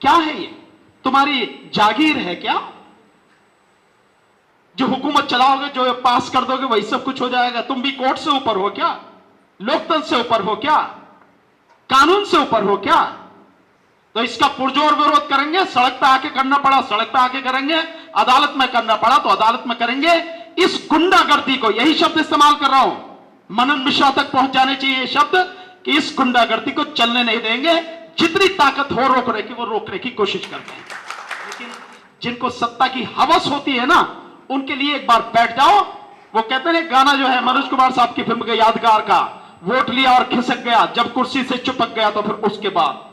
क्या है ये? तुम्हारी जागीर है क्या? जो हुकूमत चलाओगे, जो पास कर दोगे, वही सब कुछ हो जाएगा? तुम भी कोर्ट से ऊपर हो क्या? लोकतंत्र से ऊपर हो क्या? कानून से ऊपर हो क्या? तो इसका पुरजोर विरोध करेंगे। सड़क पे आके करना पड़ा सड़क पे आके करेंगे, अदालत में करना पड़ा तो अदालत में करेंगे। इस गुंडागर्दी को, यही शब्द इस्तेमाल कर रहा हूं, मनन मिश्रा तक पहुंच जाने चाहिए ये शब्द, कि इस गुंडागर्दी को चलने नहीं देंगे। जितनी ताकत हो रोकने की, वो रोकने की कोशिश करते हैं। लेकिन जिनको सत्ता की हवस होती है ना, उनके लिए एक बार बैठ जाओ। वो कहते हैं गाना जो है मनोज कुमार साहब की फिल्म के यादगार का, वोट लिया और खिसक गया, जब कुर्सी से चिपक गया तो फिर उसके बाद।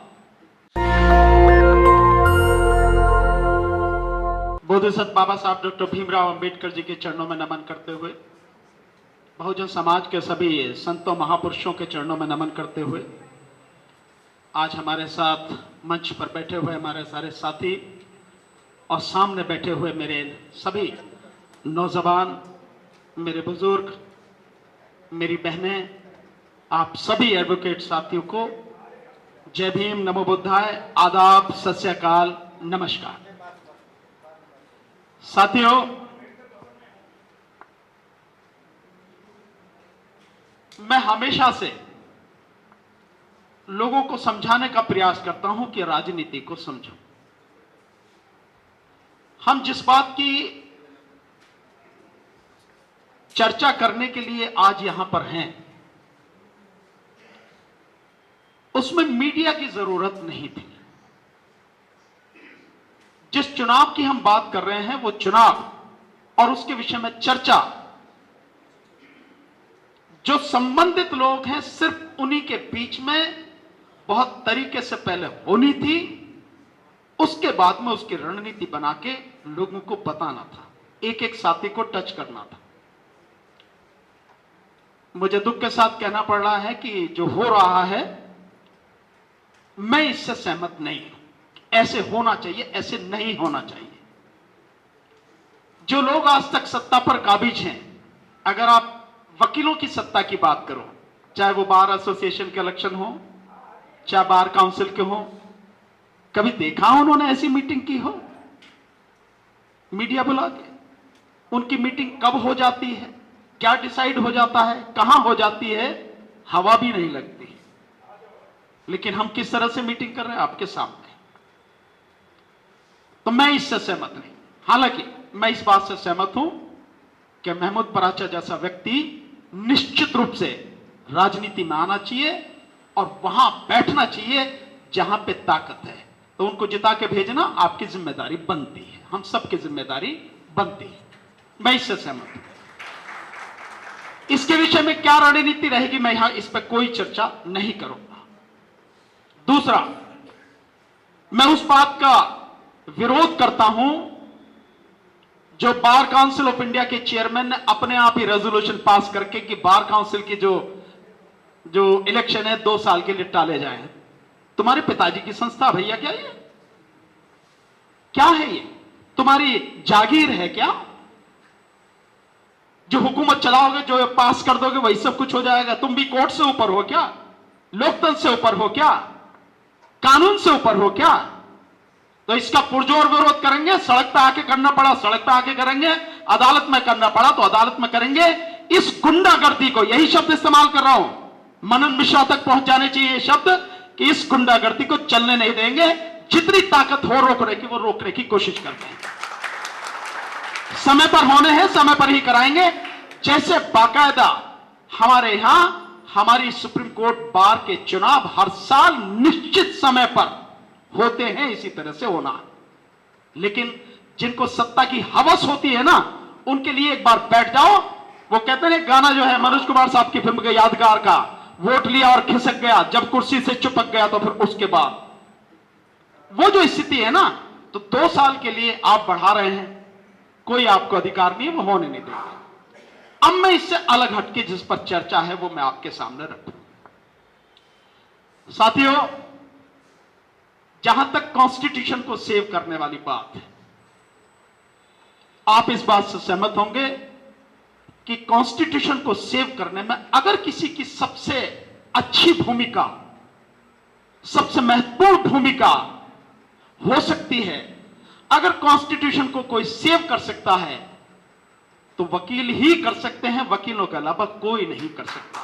बोधिसत्व बाबा साहब डॉक्टर भीमराव अंबेडकर जी के चरणों में नमन करते हुए, बहुजन समाज के सभी संतों महापुरुषों के चरणों में नमन करते हुए, आज हमारे साथ मंच पर बैठे हुए हमारे सारे साथी और सामने बैठे हुए मेरे सभी नौजवान, मेरे बुजुर्ग, मेरी बहनें, आप सभी एडवोकेट साथियों को जय भीम, नमो बुद्धाय, आदाब, सत श्री अकाल, नमस्कार। साथियों, मैं हमेशा से लोगों को समझाने का प्रयास करता हूं कि राजनीति को समझो। हम जिस बात की चर्चा करने के लिए आज यहां पर हैं, उसमें मीडिया की जरूरत नहीं थी। जिस चुनाव की हम बात कर रहे हैं, वो चुनाव और उसके विषय में चर्चा जो संबंधित लोग हैं, सिर्फ उन्हीं के बीच में बहुत तरीके से पहले होनी थी। उसके बाद में उसकी रणनीति बना के लोगों को बताना था, एक एक साथी को टच करना था। मुझे दुख के साथ कहना पड़ रहा है कि जो हो रहा है, मैं इससे सहमत नहीं हूं। ऐसे होना चाहिए, ऐसे नहीं होना चाहिए। जो लोग आज तक सत्ता पर काबिज हैं, अगर आप वकीलों की सत्ता की बात करो, चाहे वो बार एसोसिएशन के इलेक्शन हो, चाहे बार काउंसिल के हो, कभी देखा उन्होंने ऐसी मीटिंग की हो मीडिया बुला के? उनकी मीटिंग कब हो जाती है, क्या डिसाइड हो जाता है, कहां हो जाती है, हवा भी नहीं लगती। लेकिन हम किस तरह से मीटिंग कर रहे हैं आपके सामने। तो मैं इससे सहमत नहीं। हालांकि मैं इस बात से सहमत हूं कि महमूद पराचा जैसा व्यक्ति निश्चित रूप से राजनीति में आना चाहिए और वहां बैठना चाहिए जहां पे ताकत है। तो उनको जिता के भेजना आपकी जिम्मेदारी बनती है, हम सबकी जिम्मेदारी बनती है। मैं इससे सहमत हूं। इसके विषय में क्या रणनीति रहेगी, मैं यहां इस पर कोई चर्चा नहीं करूंगा। दूसरा, मैं उस बात का विरोध करता हूं जो बार काउंसिल ऑफ इंडिया के चेयरमैन ने अपने आप ही रेजोल्यूशन पास करके कि बार काउंसिल की जो इलेक्शन है 2 साल के लिए टाले जाए। तुम्हारे पिताजी की संस्था भैया क्या ये? क्या है ये? तुम्हारी जागीर है क्या? जो हुकूमत चलाओगे, जो पास कर दोगे, वही सब कुछ हो जाएगा? तुम भी कोर्ट से ऊपर हो क्या? लोकतंत्र से ऊपर हो क्या? कानून से ऊपर हो क्या? तो इसका पुरजोर विरोध करेंगे। सड़क पे आके करना पड़ा सड़क पे आके करेंगे, अदालत में करना पड़ा तो अदालत में करेंगे। इस गुंडागर्दी को, यही शब्द इस्तेमाल कर रहा हूं, मनन मिश्रा तक पहुंच जाने चाहिए ये शब्द, कि इस गुंडागर्दी को चलने नहीं देंगे। जितनी ताकत हो रोकने की, वो रोकने की कोशिश करते हैं। समय पर होने हैं, समय पर ही कराएंगे। जैसे बाकायदा हमारे यहां हमारी सुप्रीम कोर्ट बार के चुनाव हर साल निश्चित समय पर होते हैं, इसी तरह से होना है। लेकिन जिनको सत्ता की हवस होती है ना, उनके लिए एक बार बैठ जाओ। वो कहते हैं गाना जो है मनोज कुमार साहब की फिल्म के यादगार का, वोट लिया और खिसक गया, जब कुर्सी से चिपक गया तो फिर उसके बाद। वो जो स्थिति है ना, तो 2 साल के लिए आप बढ़ा रहे हैं, कोई आपको अधिकार नहीं, वो होने नहीं देगा। अब मैं इससे अलग हटके जिस पर चर्चा है वो मैं आपके सामने रखूं। साथियों, जहां तक कॉन्स्टिट्यूशन को सेव करने वाली बात है, आप इस बात से सहमत होंगे कि कॉन्स्टिट्यूशन को सेव करने में अगर किसी की सबसे अच्छी भूमिका, सबसे महत्वपूर्ण भूमिका हो सकती है। अगर कॉन्स्टिट्यूशन को कोई सेव कर सकता है तो वकील ही कर सकते हैं, वकीलों के अलावा कोई नहीं कर सकता,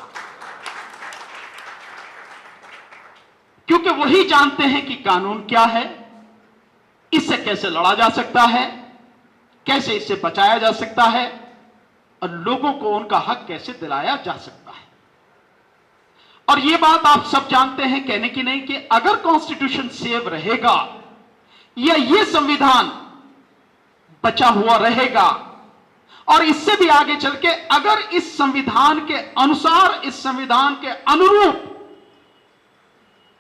क्योंकि वही जानते हैं कि कानून क्या है, इससे कैसे लड़ा जा सकता है, कैसे इससे बचाया जा सकता है और लोगों को उनका हक कैसे दिलाया जा सकता है। और यह बात आप सब जानते हैं, कहने की नहीं, कि अगर कॉन्स्टिट्यूशन सेव रहेगा या यह संविधान बचा हुआ रहेगा और इससे भी आगे चल के अगर इस संविधान के अनुसार, इस संविधान के अनुरूप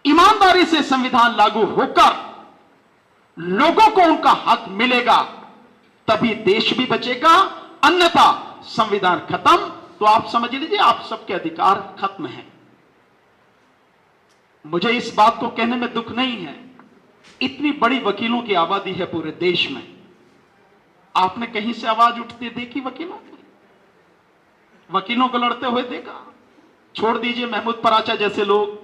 ईमानदारी से संविधान लागू होकर लोगों को उनका हक मिलेगा, तभी देश भी बचेगा। अन्यथा संविधान खत्म तो आप समझ लीजिए आप सबके अधिकार खत्म हैं। मुझे इस बात को कहने में दुख नहीं है, इतनी बड़ी वकीलों की आबादी है पूरे देश में, आपने कहीं से आवाज उठती देखी वकीलों की? वकीलों को लड़ते हुए देखा? छोड़ दीजिए महमूद पराचा जैसे लोग,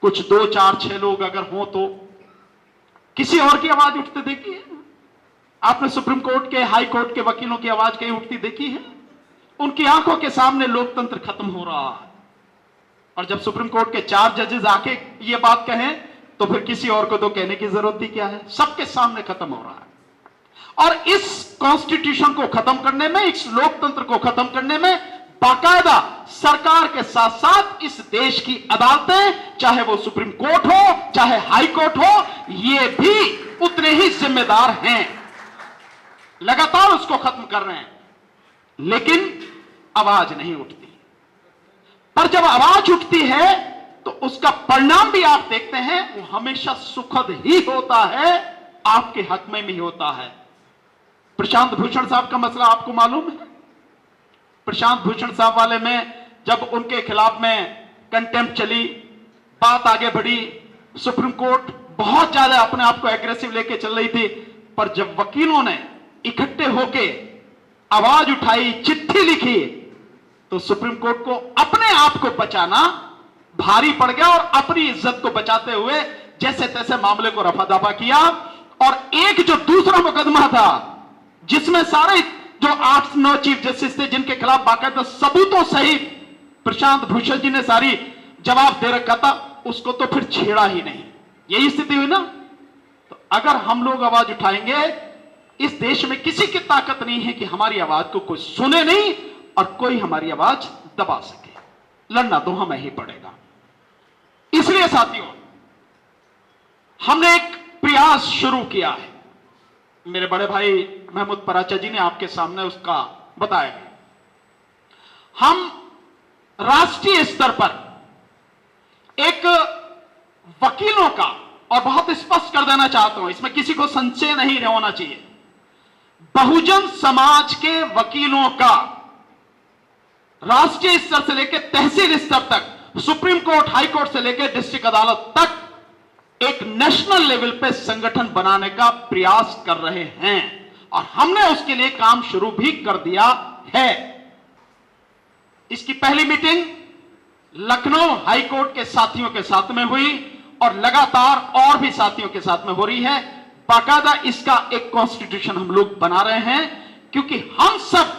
कुछ 2, 4, 6 लोग अगर हो तो किसी और की आवाज उठते देखी है? आपने सुप्रीम कोर्ट के, हाई कोर्ट के वकीलों की आवाज कहीं उठती देखी है? उनकी आंखों के सामने लोकतंत्र खत्म हो रहा है। और जब सुप्रीम कोर्ट के 4 जजेस आके ये बात कहें तो फिर किसी और को तो कहने की जरूरत ही क्या है, सबके सामने खत्म हो रहा है। और इस कॉन्स्टिट्यूशन को खत्म करने में, इस लोकतंत्र को खत्म करने में बाकायदा सरकार के साथ साथ इस देश की अदालतें, चाहे वो सुप्रीम कोर्ट हो चाहे हाई कोर्ट हो, ये भी उतने ही जिम्मेदार हैं, लगातार उसको खत्म कर रहे हैं, लेकिन आवाज नहीं उठती। पर जब आवाज उठती है तो उसका परिणाम भी आप देखते हैं, वो हमेशा सुखद ही होता है, आपके हक में भी होता है। प्रशांत भूषण साहब का मसला आपको मालूम है? प्रशांत भूषण साहब वाले में जब उनके खिलाफ में कंटेम्प्ट चली, बात आगे बढ़ी, सुप्रीम कोर्ट बहुत ज्यादा अपने आप को एग्रेसिव लेके चल रही थी, पर जब वकीलों ने इकट्ठे होके आवाज उठाई, चिट्ठी लिखी, तो सुप्रीम कोर्ट को अपने आप को बचाना भारी पड़ गया और अपनी इज्जत को बचाते हुए जैसे तैसे मामले को रफा दफा किया। और एक जो दूसरा मुकदमा था जिसमें सारे जो 8-9 चीफ जस्टिस थे जिनके खिलाफ बाकायदा सबूतों सहित प्रशांत भूषण जी ने सारी जवाब दे रखा था, उसको तो फिर छेड़ा ही नहीं। यही स्थिति हुई ना। तो अगर हम लोग आवाज उठाएंगे, इस देश में किसी की ताकत नहीं है कि हमारी आवाज को कोई सुने नहीं और कोई हमारी आवाज दबा सके। लड़ना तो हमें ही पड़ेगा। इसलिए साथियों, हमने एक प्रयास शुरू किया है। मेरे बड़े भाई महमूद पराचा जी ने आपके सामने उसका बताया। हम राष्ट्रीय स्तर पर एक वकीलों का, और बहुत स्पष्ट कर देना चाहता हूं, इसमें किसी को संशय नहीं होना चाहिए, बहुजन समाज के वकीलों का राष्ट्रीय स्तर से लेकर तहसील स्तर तक, सुप्रीम कोर्ट, हाई कोर्ट से लेकर डिस्ट्रिक्ट अदालत तक एक नेशनल लेवल पे संगठन बनाने का प्रयास कर रहे हैं और हमने उसके लिए काम शुरू भी कर दिया है। इसकी पहली मीटिंग लखनऊ हाई कोर्ट के साथियों के साथ में हुई और लगातार और भी साथियों के साथ में हो रही है। बाकायदा इसका एक कॉन्स्टिट्यूशन हम लोग बना रहे हैं, क्योंकि हम सब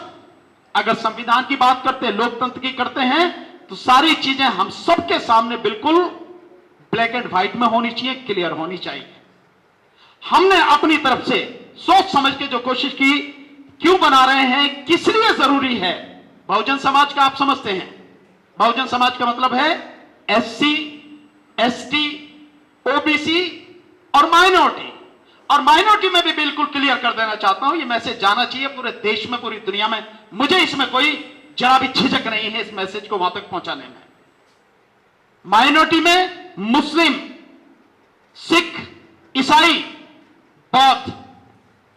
अगर संविधान की बात करते हैं, लोकतंत्र की करते हैं, तो सारी चीजें हम सबके सामने बिल्कुल ब्लैक एंड व्हाइट में होनी चाहिए, क्लियर होनी चाहिए। हमने अपनी तरफ से सोच समझ के जो कोशिश की, क्यों बना रहे हैं, किस लिए जरूरी है। बहुजन समाज का आप समझते हैं, बहुजन समाज का मतलब है SC, ST, OBC और माइनॉरिटी। और माइनॉरिटी में भी बिल्कुल क्लियर कर देना चाहता हूं, यह मैसेज जाना चाहिए पूरे देश में, पूरी दुनिया में। मुझे इसमें कोई जरा भी झिझक नहीं है इस मैसेज को वहां तक पहुंचाने में। माइनॉरिटी में मुस्लिम, सिख, ईसाई, बौद्ध,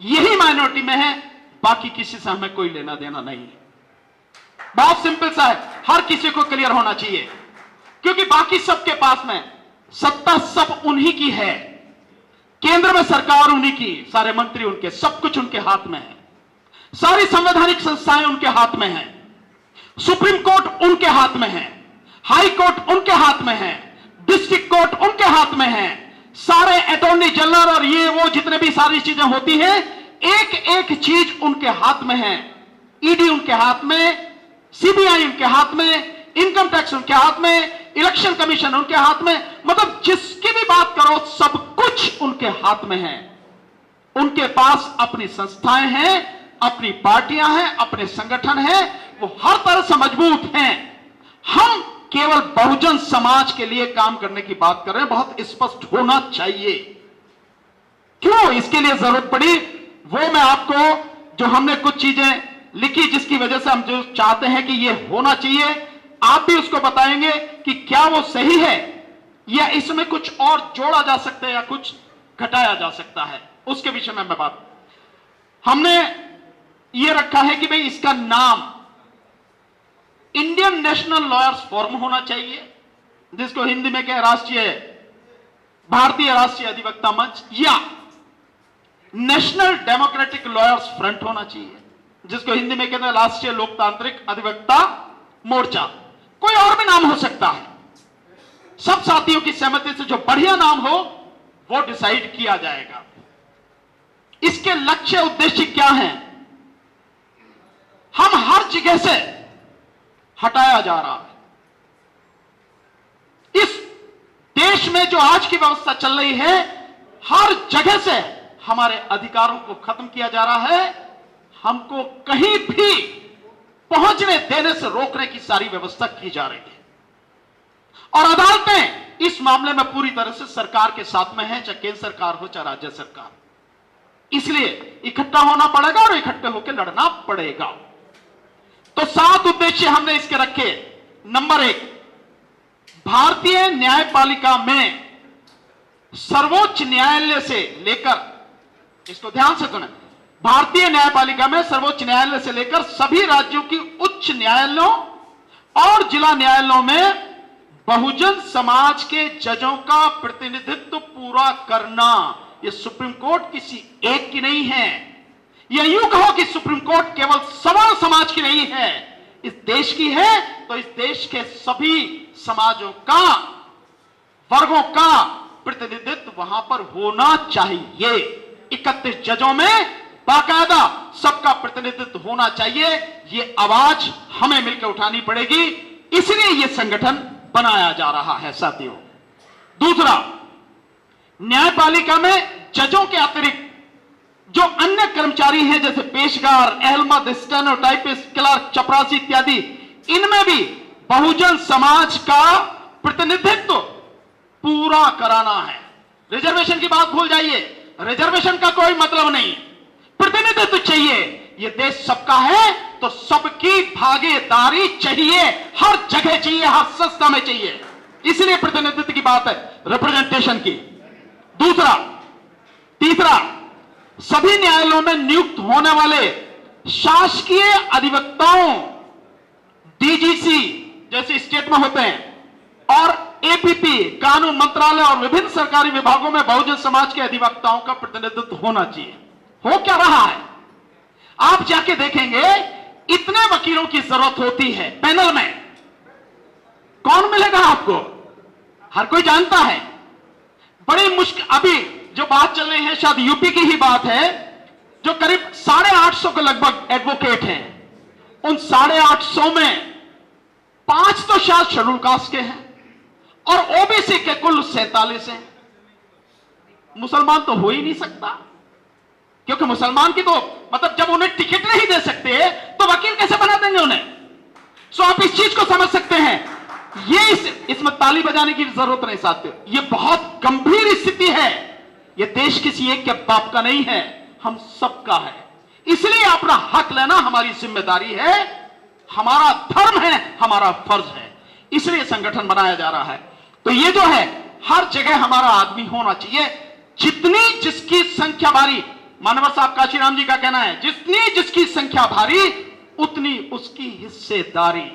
यही माइनॉरिटी में है, बाकी किसी से हमें कोई लेना देना नहीं है। बहुत सिंपल सा है, हर किसी को क्लियर होना चाहिए, क्योंकि बाकी सबके पास में सत्ता सब उन्हीं की है, केंद्र में सरकार उन्हीं की, सारे मंत्री उनके, सब कुछ उनके हाथ में है, सारी संवैधानिक संस्थाएं उनके हाथ में हैं, सुप्रीम कोर्ट उनके हाथ में है, हाई कोर्ट उनके हाथ में है, डिस्ट्रिक्ट कोर्ट उनके हाथ में है, सारे अटॉर्नी जनरल और ये वो जितने भी सारी चीजें होती हैं, एक एक चीज उनके हाथ में है। ईडी उनके हाथ में, सीबीआई उनके हाथ में, इनकम टैक्स उनके हाथ में, इलेक्शन कमीशन उनके हाथ में, मतलब जिसकी भी बात करो सब कुछ उनके हाथ में है। उनके पास अपनी संस्थाएं हैं, अपनी पार्टियां हैं, अपने संगठन हैं, वो हर तरह से मजबूत हैं। हम केवल बहुजन समाज के लिए काम करने की बात कर रहे हैं, बहुत स्पष्ट होना चाहिए। क्यों इसके लिए जरूरत पड़ी वो मैं आपको, जो हमने कुछ चीजें लिखी जिसकी वजह से हम जो चाहते हैं कि ये होना चाहिए, आप भी उसको बताएंगे कि क्या वो सही है या इसमें कुछ और जोड़ा जा सकता है या कुछ घटाया जा सकता है, उसके विषय में मैं बात। हमने ये रखा है कि भाई इसका नाम इंडियन नेशनल लॉयर्स फोरम होना चाहिए, जिसको हिंदी में कहें भारतीय राष्ट्रीय अधिवक्ता मंच, या नेशनल डेमोक्रेटिक लॉयर्स फ्रंट होना चाहिए, जिसको हिंदी में कहते हैं राष्ट्रीय लोकतांत्रिक अधिवक्ता मोर्चा। कोई और भी नाम हो सकता है, सब साथियों की सहमति से जो बढ़िया नाम हो वो डिसाइड किया जाएगा। इसके लक्ष्य उद्देश्य क्या हैं? हम हर जगह से हटाया जा रहा है। इस देश में जो आज की व्यवस्था चल रही है, हर जगह से हमारे अधिकारों को खत्म किया जा रहा है। हमको कहीं भी पहुंचने देने से रोकने की सारी व्यवस्था की जा रही है और अदालतें इस मामले में पूरी तरह से सरकार के साथ में है, चाहे केंद्र सरकार हो चाहे राज्य सरकार। इसलिए इकट्ठा होना पड़ेगा और इकट्ठे होकर लड़ना पड़ेगा। तो 7 उद्देश्य हमने इसके रखे। नंबर 1, भारतीय न्यायपालिका में सर्वोच्च न्यायालय से लेकर, इसको ध्यान से सुने, भारतीय न्यायपालिका में सर्वोच्च न्यायालय से लेकर सभी राज्यों की उच्च न्यायालयों और जिला न्यायालयों में बहुजन समाज के जजों का प्रतिनिधित्व पूरा करना। यह सुप्रीम कोर्ट किसी एक की नहीं है। यह यूं कहो कि सुप्रीम कोर्ट केवल सवर्ण समाज की नहीं है, इस देश की है, तो इस देश के सभी समाजों का, वर्गों का प्रतिनिधित्व वहां पर होना चाहिए। 31 जजों में बाकायदा सबका प्रतिनिधित्व होना चाहिए। यह आवाज हमें मिलकर उठानी पड़ेगी, इसलिए यह संगठन बनाया जा रहा है साथियों। दूसरा, न्यायपालिका में जजों के अतिरिक्त जो अन्य कर्मचारी हैं, जैसे पेशकार, अहलमद, स्टेनोटाइपिस्ट, क्लर्क, चपरासी इत्यादि, इनमें भी बहुजन समाज का प्रतिनिधित्व पूरा कराना है। रिजर्वेशन की बात भूल जाइए, रिजर्वेशन का कोई मतलब नहीं, प्रतिनिधित्व चाहिए। यह देश सबका है तो सबकी भागीदारी चाहिए, हर जगह चाहिए, हर संस्था में चाहिए। इसलिए प्रतिनिधित्व की बात है, रिप्रेजेंटेशन की। तीसरा, सभी न्यायालयों में नियुक्त होने वाले शासकीय अधिवक्ताओं, डीजीसी जैसे स्टेट में होते हैं, और एपीपी, कानून मंत्रालय और विभिन्न सरकारी विभागों में बहुजन समाज के अधिवक्ताओं का प्रतिनिधित्व होना चाहिए। हो क्या रहा है? आप जाके देखेंगे, इतने वकीलों की जरूरत होती है पैनल में, कौन मिलेगा आपको? हर कोई जानता है, बड़ी मुश्किल। अभी जो बात चल रही है, शायद यूपी की ही बात है, जो करीब 850 के लगभग एडवोकेट हैं, उन 850 में 5 तो शायद शेड्यूल कास्ट के हैं और ओबीसी के कुल 47 हैं। मुसलमान तो हो ही नहीं सकता, क्योंकि मुसलमान की तो मतलब जब उन्हें टिकट नहीं दे सकते तो वकील कैसे बना देंगे उन्हें? सो आप इस चीज को समझ सकते हैं। ये इसमें ताली बजाने की जरूरत नहीं साथियों, ये बहुत गंभीर स्थिति है। ये देश किसी एक के बाप का नहीं है, हम सबका है। इसलिए अपना हक लेना हमारी जिम्मेदारी है, हमारा धर्म है, हमारा फर्ज है। इसलिए संगठन बनाया जा रहा है। तो ये जो है, हर जगह हमारा आदमी होना चाहिए। जितनी जिसकी संख्या भारी, मानवर साहब काशीराम जी का कहना है, जितनी जिसकी संख्या भारी उतनी उसकी हिस्सेदारी।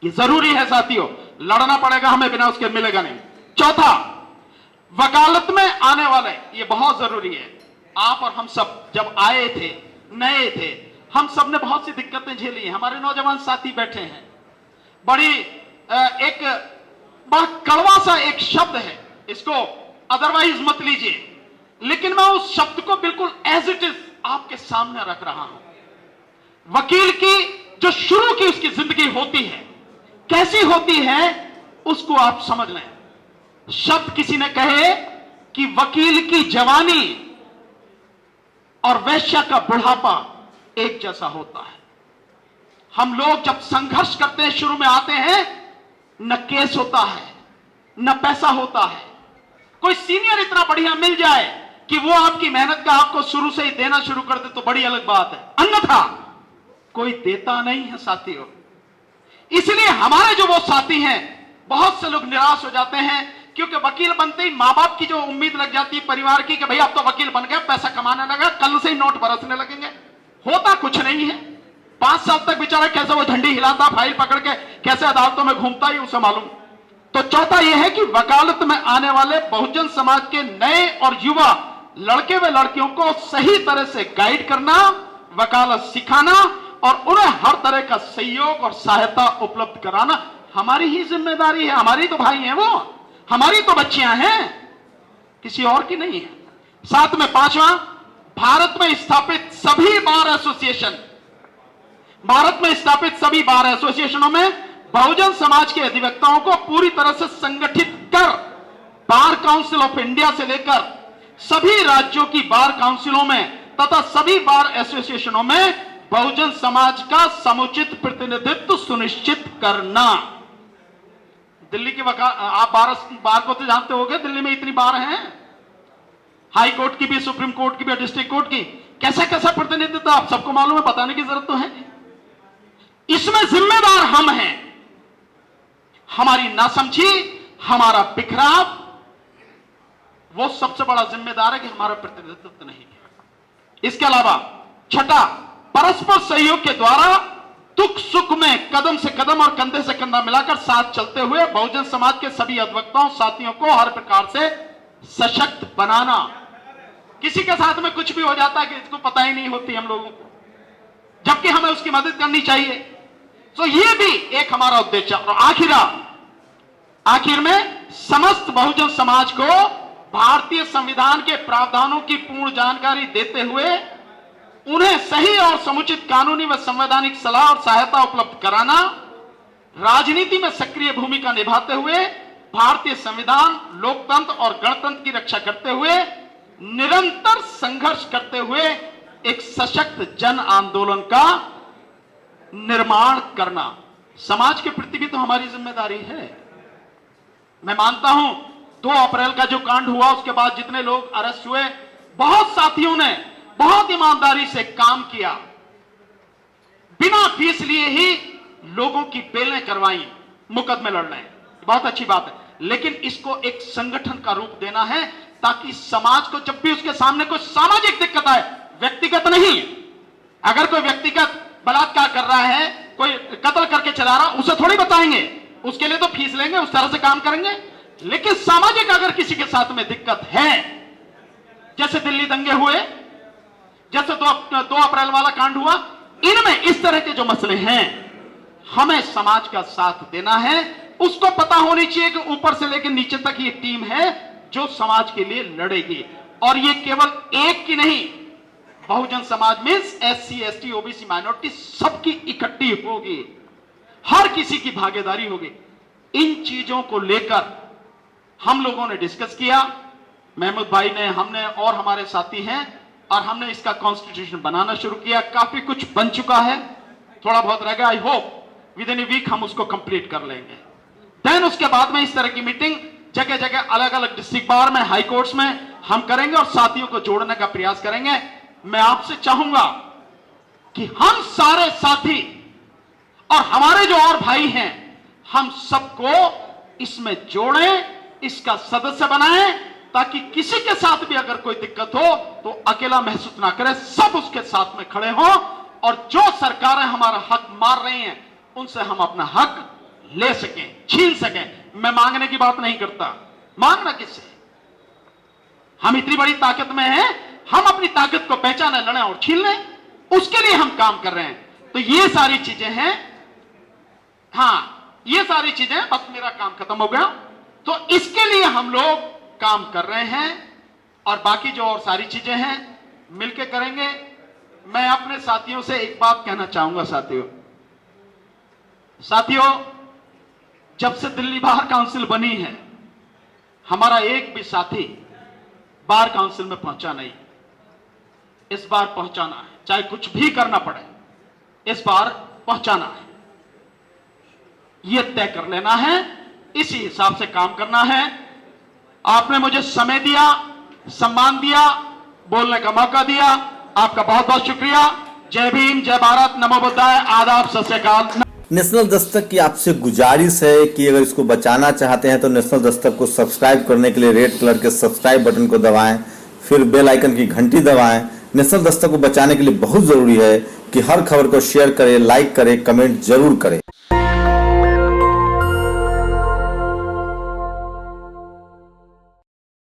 ये जरूरी है साथियों, लड़ना पड़ेगा हमें, बिना उसके मिलेगा नहीं। चौथा, वकालत में आने वाले, ये बहुत जरूरी है। आप और हम सब जब आए थे, नए थे, हम सब ने बहुत सी दिक्कतें झेली हैं। हमारे नौजवान साथी बैठे हैं, बड़ी एक बड़ा कड़वा सा एक शब्द है, इसको अदरवाइज मत लीजिए। लेकिन मैं उस शब्द को बिल्कुल एज इट इज आपके सामने रख रहा हूं। वकील की जो शुरू की उसकी जिंदगी होती है, कैसी होती है, उसको आप समझ लें। शब्द किसी ने कहे कि वकील की जवानी और वैश्या का बुढ़ापा एक जैसा होता है। हम लोग जब संघर्ष करते हैं, शुरू में आते हैं, न केस होता है, न पैसा होता है। कोई सीनियर इतना बढ़िया मिल जाए कि वो आपकी मेहनत का आपको शुरू से ही देना शुरू कर दे तो बड़ी अलग बात है, अन्यथा कोई देता नहीं है साथियों। इसलिए हमारे जो वो साथी हैं, बहुत से लोग निराश हो जाते हैं, क्योंकि वकील बनते ही मां बाप की जो उम्मीद लग जाती है परिवार की कि भाई अब तो वकील बन गया, पैसा कमाने लगा, कल से ही नोट बरसने लगेंगे। होता कुछ नहीं है। 5 साल तक बेचारा कैसे वो झंडी हिलाता, फाइल पकड़ के कैसे अदालतों में घूमता, ही उसे मालूम। तो चौथा यह है कि वकालत में आने वाले बहुजन समाज के नए और युवा लड़के व लड़कियों को सही तरह से गाइड करना, वकालत सिखाना और उन्हें हर तरह का सहयोग और सहायता उपलब्ध कराना हमारी ही जिम्मेदारी है। हमारी तो भाई हैं वो, हमारी तो बच्चियां हैं, किसी और की नहीं है। साथ में 5वां, भारत में स्थापित सभी बार एसोसिएशनों में बहुजन समाज के अधिवक्ताओं को पूरी तरह से संगठित कर बार काउंसिल ऑफ इंडिया से लेकर सभी राज्यों की बार काउंसिलों में तथा सभी बार एसोसिएशनों में बहुजन समाज का समुचित प्रतिनिधित्व सुनिश्चित करना। दिल्ली के आप बार को तो जानते होंगे, दिल्ली में इतनी बार हैं, हाई कोर्ट की भी, सुप्रीम कोर्ट की भी, डिस्ट्रिक्ट कोर्ट की, कैसा कैसा प्रतिनिधित्व आप सबको मालूम है, बताने की जरूरत तो है। इसमें जिम्मेदार हम हैं। हमारी नासमझी, हमारा बिखराव, वो सबसे बड़ा जिम्मेदार है कि हमारा प्रतिनिधित्व नहीं है। इसके अलावा 6, परस्पर सहयोग के द्वारा दुख सुख में कदम से कदम और कंधे से कंधा मिलाकर साथ चलते हुए बहुजन समाज के सभी अधिवक्ताओं साथियों को हर प्रकार से सशक्त बनाना। किसी के साथ में कुछ भी हो जाता है कि इसको पता ही नहीं होती हम लोगों को, जबकि हमें उसकी मदद करनी चाहिए। तो ये भी एक हमारा उद्देश्य। और आखिर में समस्त बहुजन समाज को भारतीय संविधान के प्रावधानों की पूर्ण जानकारी देते हुए उन्हें सही और समुचित कानूनी व संवैधानिक सलाह और सहायता उपलब्ध कराना, राजनीति में सक्रिय भूमिका निभाते हुए भारतीय संविधान, लोकतंत्र और गणतंत्र की रक्षा करते हुए निरंतर संघर्ष करते हुए एक सशक्त जन आंदोलन का निर्माण करना। समाज के प्रति भी तो हमारी जिम्मेदारी है। मैं मानता हूं 2 अप्रैल का जो कांड हुआ, उसके बाद जितने लोग अरेस्ट हुए, बहुत साथियों ने बहुत ईमानदारी से काम किया, बिना फीस लिए ही लोगों की बेलें करवाई, मुकदमे लड़ रहे हैं, बहुत अच्छी बात है। लेकिन इसको एक संगठन का रूप देना है, ताकि समाज को जब भी उसके सामने कोई सामाजिक दिक्कत आए, व्यक्तिगत नहीं, अगर कोई व्यक्तिगत बलात्कार कर रहा है, कोई कत्ल करके चला रहा, उसे थोड़ी बताएंगे, उसके लिए तो फीस लेंगे, उस तरह से काम करेंगे। लेकिन सामाजिक अगर किसी के साथ में दिक्कत है, जैसे दिल्ली दंगे हुए, जैसे 2 अप्रैल वाला कांड हुआ, इनमें इस तरह के जो मसले हैं, हमें समाज का साथ देना है। उसको पता होनी चाहिए कि ऊपर से लेकर नीचे तक ये टीम है जो समाज के लिए लड़ेगी। और ये केवल एक की नहीं, बहुजन समाज में SC, ST, OBC, माइनॉरिटी सबकी इकट्ठी होगी, हर किसी की भागीदारी होगी। इन चीजों को लेकर हम लोगों ने डिस्कस किया, महमूद भाई ने, हमने और हमारे साथी हैं, और हमने इसका कॉन्स्टिट्यूशन बनाना शुरू किया। काफी कुछ बन चुका है, थोड़ा बहुत रह गया। I hope within a week हम उसको कंप्लीट कर लेंगे। देन उसके बाद में इस तरह की मीटिंग जगह जगह, अलग अलग डिस्ट्रिक्ट बार में, हाई कोर्ट्स में हम करेंगे और साथियों को जोड़ने का प्रयास करेंगे। मैं आपसे चाहूंगा कि हम सारे साथी और हमारे जो और भाई हैं, हम सबको इसमें जोड़ें, इसका सदस्य बनाएं, ताकि किसी के साथ भी अगर कोई दिक्कत हो तो अकेला महसूस ना करे, सब उसके साथ में खड़े हों, और जो सरकारें हमारा हक मार रही हैं उनसे हम अपना हक ले सकें, छीन सकें। मैं मांगने की बात नहीं करता, मांगना किससे, हम इतनी बड़ी ताकत में हैं, हम अपनी ताकत को पहचाने, लड़ें और छीन लें, उसके लिए हम काम कर रहे हैं। तो ये सारी चीजें हैं, हां ये सारी चीजें, बस मेरा काम खत्म हो गया। तो इसके लिए हम लोग काम कर रहे हैं और बाकी जो और सारी चीजें हैं मिलके करेंगे। मैं अपने साथियों से एक बात कहना चाहूंगा साथियों, जब से दिल्ली बार काउंसिल बनी है हमारा एक भी साथी बार काउंसिल में पहुंचा नहीं। इस बार पहुंचाना है, चाहे कुछ भी करना पड़े, इस बार पहुंचाना है, यह तय कर लेना है, इसी हिसाब से काम करना है। आपने मुझे समय दिया, सम्मान दिया, बोलने का मौका दिया, आपका बहुत बहुत शुक्रिया। जय भीम, जय भारत, नमो बुद्धाय, आदाब, सत श्री अकाल। नेशनल दस्तक की आपसे गुजारिश है कि अगर इसको बचाना चाहते हैं तो नेशनल दस्तक को सब्सक्राइब करने के लिए रेड कलर के सब्सक्राइब बटन को दबाएं, फिर बेल आइकन की घंटी दबाएं। नेशनल दस्तक को बचाने के लिए बहुत जरूरी है कि हर खबर को शेयर करें, लाइक करें, कमेंट जरूर करें।